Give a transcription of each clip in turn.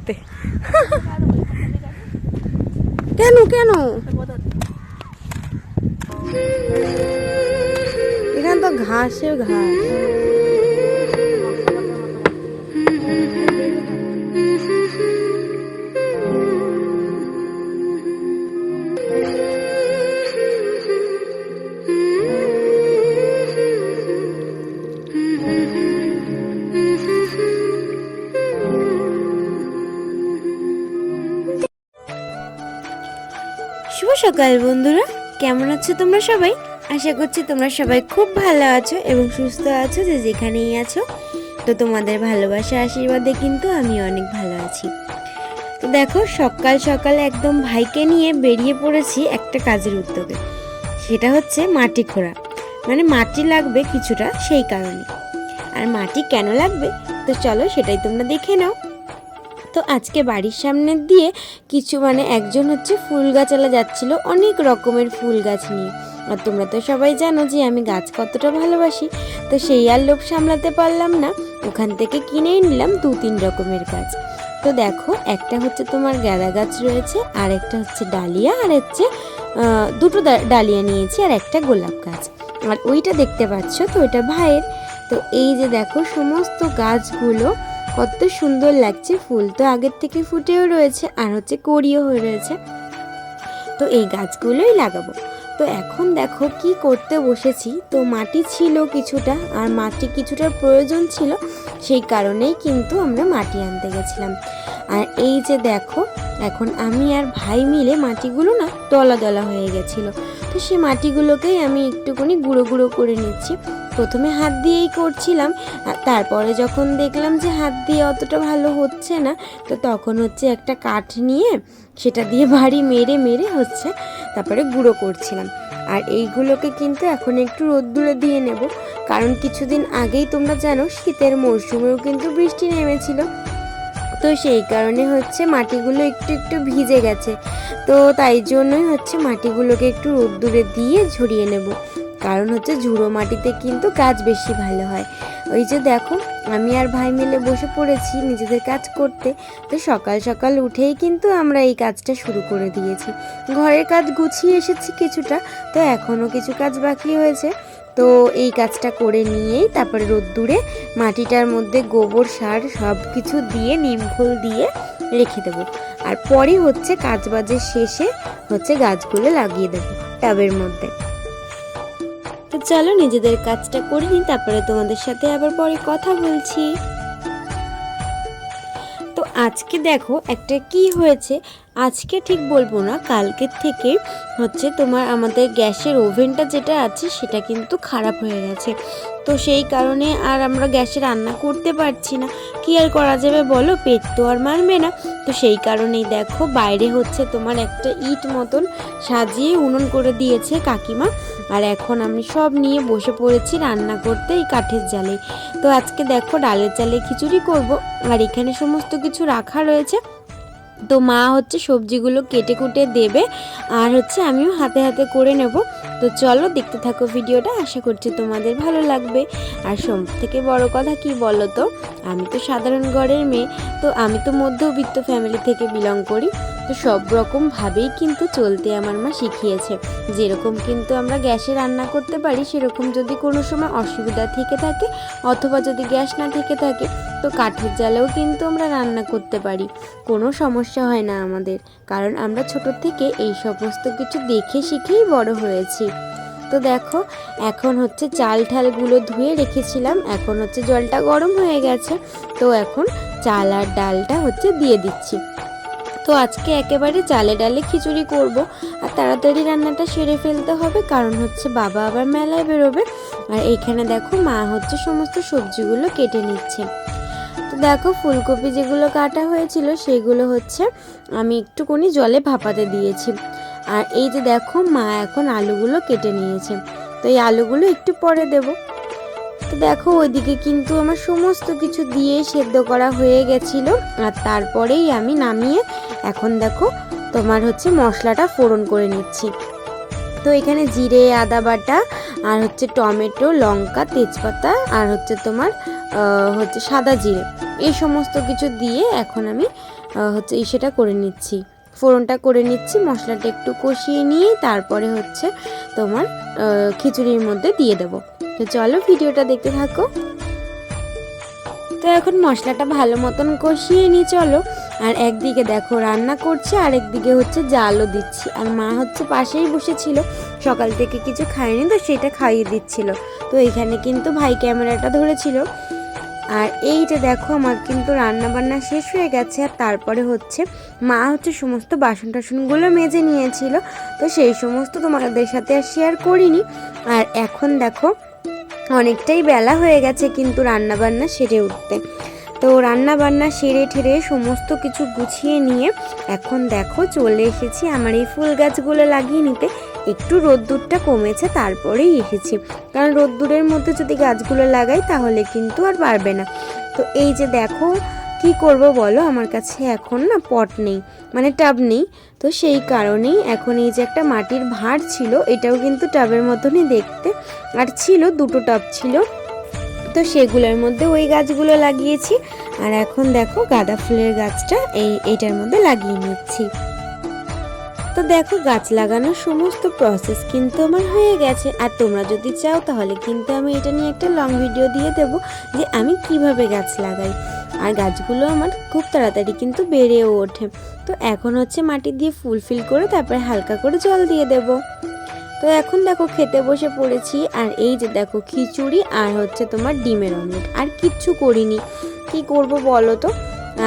করতে। কেন কেন এখানে তো ঘাসে ঘাস। শুভ সকাল বন্ধুরা, কেমন আছো তোমরা সবাই? আশা করছি তোমরা সবাই খুব ভালো আছো এবং সুস্থ আছো, যে যেখানেই আছো। তো তোমাদের ভালোবাসা আশীর্বাদে কিন্তু আমি অনেক ভালো আছি। তো দেখো, সকাল সকাল একদম ভাইকে নিয়ে বেরিয়ে পড়েছি একটা কাজের উদ্যোগে। সেটা হচ্ছে মাটি খোঁড়া, মানে মাটি লাগবে কিছুটা, সেই কারণে। আর মাটি কেন লাগবে তো চলো সেটাই তোমরা দেখে নাও। তো আজকে বাড়ির সামনে দিয়ে কিছু একজন হচ্ছে ফুল গাছালা যাচ্ছিল, অনেক রকমের ফুল গাছ নিয়ে। আর তোমরা তো সবাই জানো যে আমি গাছ কতটা ভালোবাসি, তো সেই আর লোভ সামলাতে পারলাম না, ওখান থেকে কিনেই নিলাম 2-3 রকমের গাছ। তো দেখো, একটা হচ্ছে তোমার গাঁদা গাছ রয়েছে, আর একটা হচ্ছে ডালিয়া, আর হচ্ছে দুটো ডালিয়া নিয়েছি, আর একটা গোলাপ গাছ। আর ওইটা দেখতে পাচ্ছ তো ওইটা ভাইয়ের। তো এই যে দেখো, সমস্ত গাছগুলো কত সুন্দর লাগছে, ফুল তো আগের থেকে ফুটেও রয়েছে, আর হচ্ছে কড়িও হয়ে রয়েছে। তো এই গাছগুলোই লাগাবো। তো এখন দেখো কি করতে বসেছি। তো মাটি ছিল কিছুটা, আর মাটি কিছুটার প্রয়োজন ছিল, সেই কারণেই কিন্তু আমরা মাটি আনতে গেছিলাম। আর এই যে দেখো, এখন আমি আর ভাই মিলে মাটিগুলো না দলা দলা হয়ে গেছিলো, তো সেই মাটিগুলোকেই আমি একটুখানি গুঁড়ো গুঁড়ো করে নিচ্ছি। প্রথমে হাত দিয়েই করছিলাম, তারপরে যখন দেখলাম যে হাত দিয়ে অতটা ভালো হচ্ছে না, তো তখন হচ্ছে একটা কাঠ নিয়ে সেটা দিয়ে ভারী মেরে মেরে হচ্ছে তারপরে গুঁড়ো করছিলাম। আর এইগুলোকে কিন্তু এখন একটু রোদ্দুরে দিয়ে নেব, কারণ কিছুদিন আগেই তোমরা জানো শীতের মরশুমেও কিন্তু বৃষ্টি নেমেছিল। তো সেই কারণে হচ্ছে মাটিগুলো একটু একটু ভিজে গেছে, তো তাই জন্যই হচ্ছে মাটিগুলোকে একটু রোদ্দুরে দিয়ে ঝরিয়ে নেব, কারণ হচ্ছে ঝুড়ো মাটিতে কিন্তু গাছ বেশি ভালো হয়। ওই যে দেখো, আমি আর ভাই মিলে বসে পড়েছি নিজেদের কাজ করতে। তো সকাল সকাল উঠেই কিন্তু আমরা এই কাজটা শুরু করে দিয়েছি। ঘরের কাজ গুছিয়ে এসেছি কিছুটা, তো এখনও কিছু কাজ বাকি হয়েছে। তো এই কাজটা করে নিয়েই তারপরে রোদ্দুরে মাটিটার মধ্যে গোবর সার সব কিছু দিয়ে নিমখোল দিয়ে রেখে দেবো। আর পরে হচ্ছে কাজবাজের শেষে হচ্ছে গাছগুলো লাগিয়ে দেবো টাবের মধ্যে। তো চলো নিজেদের কাজটা করে নিই, তারপরে তোমাদের সাথে আবার পরে কথা বলছি। তো আজকে দেখো একটা কি হয়েছে, আজকে ঠিক বলবো না, কালকের থেকে হচ্ছে তোমার আমাদের গ্যাসের ওভেনটা যেটা আছে সেটা কিন্তু খারাপ হয়ে গেছে। তো সেই কারণে আর আমরা গ্যাসে রান্না করতে পারছি না। কি আর করা যাবে বলো, পেট তো আর মানবে না। তো সেই কারণেই দেখো, বাইরে হচ্ছে তোমার একটা ইট মতন সাজিয়ে উনুন করে দিয়েছে কাকিমা, আর এখন আমি সব নিয়ে বসে পড়েছি রান্না করতে এই কাঠের জালে। তো আজকে দেখো ডালের চালে খিচুড়ি করব, আর এখানে সমস্ত কিছু রাখা রয়েছে। তো মা হচ্ছে সবজিগুলো কেটে কুটে দেবে, আর হচ্ছে আমিও হাতে হাতে করে নেব। তো চলো দেখতে থাকো ভিডিওটা, আশা করছি তোমাদের ভালো লাগবে। আর সব থেকে বড় কথা কি বলো তো, আমি তো সাধারণ ঘরের মেয়ে, তো আমি তো মধ্যবিত্ত ফ্যামিলি থেকে বিলং করি। তো সব রকমভাবেই কিন্তু চলতে আমার মা শিখিয়েছে। যেরকম কিন্তু আমরা গ্যাসে রান্না করতে পারি, সেরকম যদি কোনো সময় অসুবিধা থেকে থাকে অথবা যদি গ্যাস না থেকে থাকে, তো কাঠের জালেও কিন্তু আমরা রান্না করতে পারি, কোনো সমস্যা হয় না আমাদের, কারণ আমরা ছোট থেকে এই সমস্ত কিছু দেখে শিখেই বড় হয়েছি। তো দেখো, এখন হচ্ছে চাল ঠালগুলো ধুয়ে রেখেছিলাম, এখন হচ্ছে জলটা গরম হয়ে গেছে, তো এখন চাল আর ডালটা হচ্ছে দিয়ে দিচ্ছি। তো আজকে একেবারে চালে ডালে খিচুড়ি করব, আর তাড়াতাড়ি রান্নাটা সেরে ফেলতে হবে, কারণ হচ্ছে বাবা আবার মেলায় বেরোবে। আর এইখানে দেখো মা হচ্ছে সমস্ত সবজিগুলো কেটে নিচ্ছে। তো দেখো, ফুলকপি যেগুলো কাটা হয়েছিল সেগুলো হচ্ছে আমি একটুখানি জলে ভাপাতে দিয়েছি। আর এই যে দেখো, মা এখন আলুগুলো কেটে নিয়েছে, তো এই আলুগুলো একটু পরে দেব। তো দেখো, ওইদিকে কিন্তু আমার সমস্ত কিছু দিয়ে সেদ্ধ করা হয়ে গেছিলো, আর তারপরেই আমি নামিয়ে এখন দেখো তোমার হচ্ছে মশলাটা ফোড়ন করে নিচ্ছি। তো এখানে জিরে, আদা বাটা, আর হচ্ছে টমেটো, লঙ্কা, তেজপাতা, আর হচ্ছে তোমার হচ্ছে সাদা জিরে, এই সমস্ত কিছু দিয়ে এখন আমি হচ্ছে সেটা করে নিচ্ছি, ফোড়নটা করে নিচ্ছি। মশলাটা একটু কষিয়ে নিয়ে তারপরে হচ্ছে তোমার খিচুড়ির মধ্যে দিয়ে দেবো। তো চলো ভিডিওটা দেখতে থাকো। তো এখন মশলাটা ভালো মতন কষিয়ে নিই চলো। আর একদিকে দেখো রান্না করছে, আর একদিকে হচ্ছে জালও দিচ্ছি। আর মা হচ্ছে পাশেই বসেছিল, সকাল থেকে কিছু খায়নি তো সেটা খাইয়ে দিচ্ছিল। তো এখানে কিন্তু ভাই ক্যামেরাটা ধরেছিল। আর এইটা দেখো আমার কিন্তু রান্না বান্না শেষ হয়ে গেছে। আর তারপরে হচ্ছে মা হচ্ছে সমস্ত বাসন টাসনগুলো মেজে নিয়েছিল, তো সেই সমস্ত তোমাদের সাথে আর শেয়ার করিনি। আর এখন দেখো অনেকটাই বেলা হয়ে গেছে কিন্তু রান্না বান্না সেরে উঠতে। তো রান্না বান্না সেরে ঠেরে সমস্ত কিছু গুছিয়ে নিয়ে এখন দেখো চলে এসেছি আমার এই ফুল গাছগুলো লাগিয়ে নিতে। একটু রোদ্দুরটা কমেছে তারপরেই এসেছি, কারণ রোদ্দুরের মধ্যে যদি গাছগুলো লাগাই তাহলে কিন্তু আর পারবে না। তো এই যে দেখো কি করব বলো, আমার কাছে এখন না পট নেই, মানে টাব নেই। তো সেই কারণেই এখন এই যে একটা মাটির ভাঁড় ছিল, এটাও কিন্তু টাবের মতনই দেখতে, আর ছিল দুটো টাব ছিল, তো সেগুলোর মধ্যে ওই গাছগুলো লাগিয়েছি। আর এখন দেখো গাঁদা ফুলের গাছটা এইটার মধ্যে লাগিয়ে নিচ্ছি। তো দেখো গাছ লাগানোর সমস্ত প্রসেস কিন্তু আমার হয়ে গেছে। আর তোমরা যদি চাও তাহলে কিন্তু আমি এটা নিয়ে একটা লং ভিডিও দিয়ে দেবো যে আমি কিভাবে গাছ লাগাই। আর গাছগুলো আমার খুব তাড়াতাড়ি কিন্তু বেড়েও ওঠে। তো এখন হচ্ছে মাটি দিয়ে ফুলফিল করে তারপরে হালকা করে জল দিয়ে দেব। তো এখন দেখো খেতে বসে পড়েছি। আর এই যে দেখো খিচুড়ি আর হচ্ছে তোমার ডিমের অমলেট, আর কিচ্ছু করিনি, কি করব বলো তো।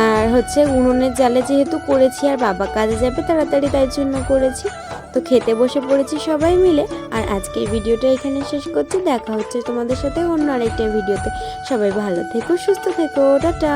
আর হচ্ছে উনুনের জালে যেহেতু করেছি, আর বাবা কাজে যাবে তাড়াতাড়ি, তাই জন্য করেছি। তো খেতে বসে পড়েছি সবাই মিলে। আর আজকের ভিডিওটা এখানে শেষ করছি, দেখা হচ্ছে তোমাদের সাথে অন্য আরেকটা ভিডিওতে। সবাই ভালো থেকো, সুস্থ থেকো, টাটা।